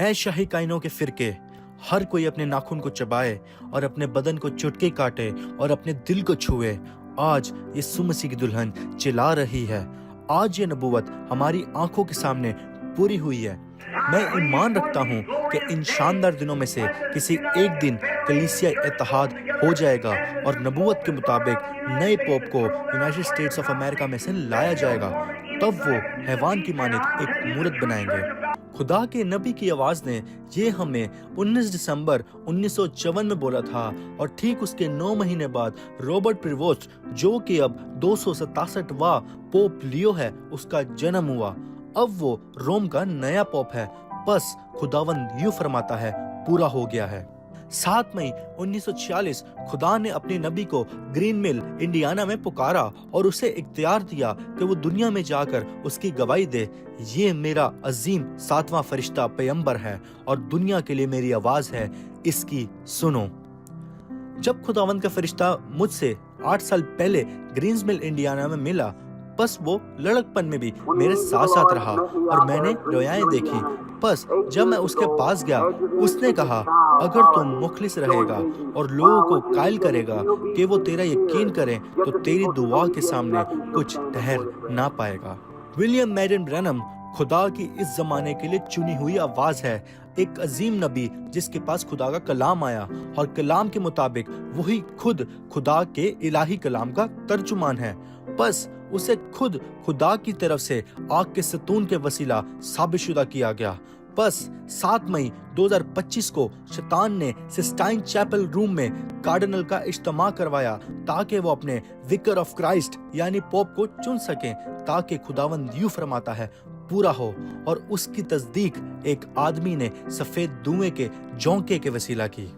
ऐ शाही काइनों के फिरके, हर कोई अपने नाखून को चबाए और अपने बदन को चुटके काटे और अपने दिल को छुए। आज यीशु मसीह की दुल्हन चिल्ला रही है। आज ये नबूवत हमारी आंखों के सामने पूरी हुई है। मैं ईमान रखता हूँ कि इन शानदार दिनों में से किसी एक दिन कलीसिया इत्तेहाद हो जाएगा और नबूवत के मुताबिक नए पोप को यूनाइटेड स्टेट्स ऑफ अमेरिका में से लाया जाएगा। तब वो हैवान की मानित एक मूरत बनाएंगे। खुदा के नबी की आवाज ने ये हमें 19 दिसंबर 1954 में बोला था और ठीक उसके 9 महीने बाद रॉबर्ट प्रिवोस्ट, जो कि अब 267वां पोप लियो है, उसका जन्म हुआ। अब वो रोम का नया पोप है। बस खुदावंद यूं फरमाता है, पूरा हो गया है। 7 मई 1946 खुदा ने अपने नबी को ग्रीन मिल इंडियाना में पुकारा और उसे इख्तियार दिया कि वो दुनिया में जाकर उसकी गवाही दे। ये मेरा अजीम 7वां फरिश्ता पैगंबर है और दुनिया के लिए मेरी आवाज है, इसकी सुनो। जब खुदावंद का फरिश्ता मुझसे 8 साल पहले ग्रीन्स मिल इंडियाना में मिला, बस वो लड़कपन में भी मेरे साथ साथ रहा और मैंने रोयाएं देखी। बस जब मैं उसके पास गया, उसने कहा, अगर तुम मुखलिस रहेगा और लोगों को कायल करेगा कि वो तेरा यकीन करें, तो तेरी दुआ के सामने कुछ ठहर ना पाएगा। विलियम मैरियन ब्रैनम खुदा की इस जमाने के लिए चुनी हुई आवाज है, एक अजीम नबी जिसके पास खुदा का कलाम आया और कलाम के मुताबिक वही खुद खुदा के इलाही कलाम का तर्जुमान है। बस उसे खुद खुदा की तरफ से आग के सतून के वसीला साबितशुदा किया गया। बस 7 मई 2025 को शैतान ने सिस्टाइन चैपल रूम में कार्डिनल का इज्तिमा करवाया ताकि वो अपने विकर ऑफ क्राइस्ट यानी पोप को चुन सकें, ताकि खुदावंद यूं फरमाता है, पूरा हो। और उसकी तस्दीक एक आदमी ने सफेद धुएं के झोंके के वसीला की।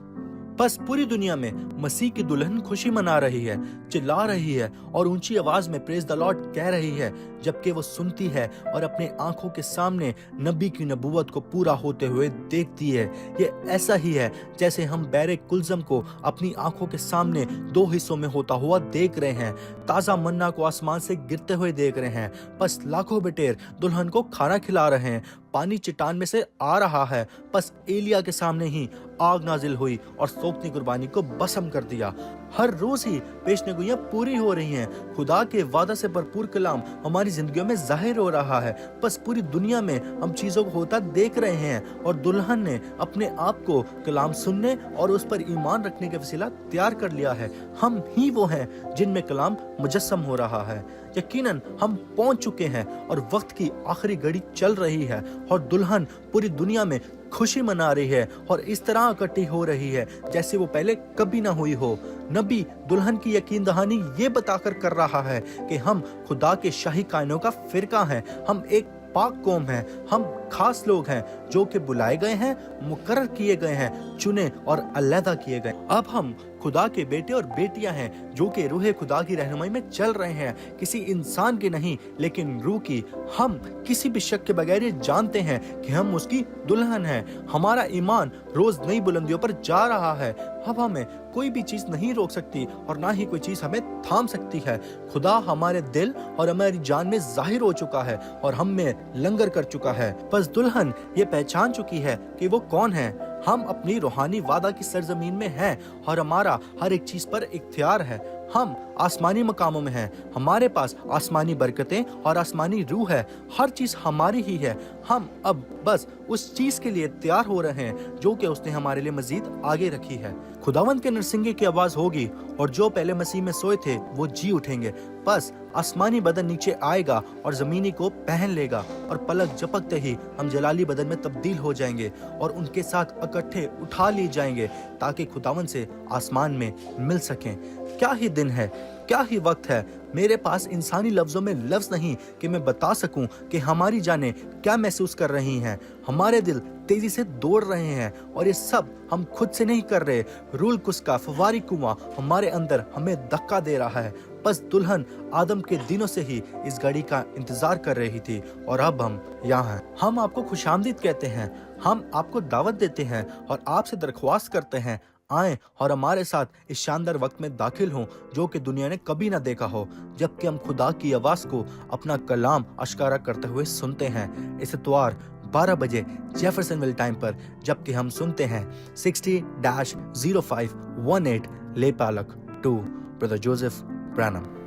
बस पूरी दुनिया में मसीह की दुल्हन खुशी मना रही है, चिल्ला रही है और ऊंची आवाज में प्रेज द लॉर्ड कह रही है, जबकि वो सुनती है और अपने आंखों के सामने नबी की नबूवत को पूरा होते हुए देखती है। ये ऐसा ही है जैसे हम बैरे कुलजम को अपनी आंखों के सामने 2 हिस्सों में होता हुआ देख रहे हैं, ताजा मन्ना को आसमान से गिरते हुए देख रहे हैं। बस लाखों बटेर दुल्हन को खाना खिला रहे हैं, पानी चट्टान में से आ रहा है। बस एलिया के सामने ही आग नाजिल हुई और सोख्ती कुर्बानी को भस्म कर दिया। हर रोज ही पेशनगोइयां पूरी हो रही हैं। खुदा के वादा से भरपूर कलाम हमारी जिंदगियों में जाहिर हो रहा है। बस पूरी दुनिया में हम चीजों को होता देख रहे हैं और दुल्हन ने अपने आप को कलाम सुनने और उस पर ईमान रखने के वसीला तैयार कर लिया है। हम ही वो हैं जिनमें कलाम मुजस्सम हो रहा है। यकीनन हम पहुंच चुके हैं और वक्त की आखिरी घड़ी चल रही है और दुल्हन पूरी दुनिया में खुशी मना रही है और इस तरह इकट्ठी हो रही है जैसे वो पहले कभी ना हुई हो। नबी दुल्हन की यकीन दहानी ये बताकर कर रहा है कि हम खुदा के शाही कायनों का फिरका हैं, हम एक पाक कौम हैं, हम खास लोग हैं जो कि बुलाए गए हैं, मुकर्रर किए गए हैं, चुने और अलहदा किए गए। अब हम खुदा के बेटे और बेटियां हैं जो कि रूह खुदा की रहनुमाई में चल रहे हैं, किसी इंसान की नहीं लेकिन रूह की। हम किसी भी शक के बगैर ये जानते हैं कि हम उसकी दुल्हन हैं। हमारा ईमान रोज नई बुलंदियों पर जा रहा है। अब हमें कोई भी चीज नहीं रोक सकती और ना ही कोई चीज हमें थाम सकती है। खुदा हमारे दिल और हमारी जान में जाहिर हो चुका है और हम में लंगर कर चुका है। बस दुल्हन ये पहचान चुकी है कि वो कौन है। हम अपनी रूहानी वादा की सरजमीन में हैं और हमारा हर एक चीज पर इख्तियार है। हम आसमानी मकामों में हैं, हमारे पास आसमानी बरकतें और आसमानी रूह है। हर चीज हमारी ही है। हम अब बस उस चीज के लिए तैयार हो रहे हैं जो कि उसने हमारे लिए मजीद आगे रखी है। खुदावंद के नरसिंगे की आवाज होगी और जो पहले मसीह में सोए थे वो जी उठेंगे। बस आसमानी बदन नीचे आएगा और जमीनी को पहन लेगा और पलक झपकते ही हम जलाली बदन में तब्दील हो जाएंगे और उनके साथ इकट्ठे उठा लिए जाएंगे ताकि खुदावंद से आसमान में मिल सकें। क्या ही दिन है, क्या ही वक्त है। मेरे पास इंसानी लफ्जों में लफ्ज नहीं कि मैं बता सकूं कि हमारी जानें क्या महसूस कर रही हैं। हमारे दिल तेजी से दौड़ रहे हैं और ये सब हम खुद से नहीं कर रहे। रूल कुस्का फवारी कुआं हमारे अंदर हमें धक्का दे रहा है। बस दुल्हन आदम के दिनों से ही इस घड़ी का इंतजार कर रही थी और अब हम यहाँ हैं। हम आपको खुशामदीद कहते हैं, हम आपको दावत देते हैं और आपसे दरख्वास्त करते हैं, आएं और हमारे साथ इस शानदार वक्त में दाखिल हों जो कि दुनिया ने कभी ना देखा हो, जबकि हम खुदा की आवाज को अपना कलाम अश्कारा करते हुए सुनते हैं। इस इतवार 12 बजे जेफरसनविल टाइम पर, जबकि हम सुनते हैं 60-0518 लेपालक टू ब्रदर जोसेफ ब्रैनम।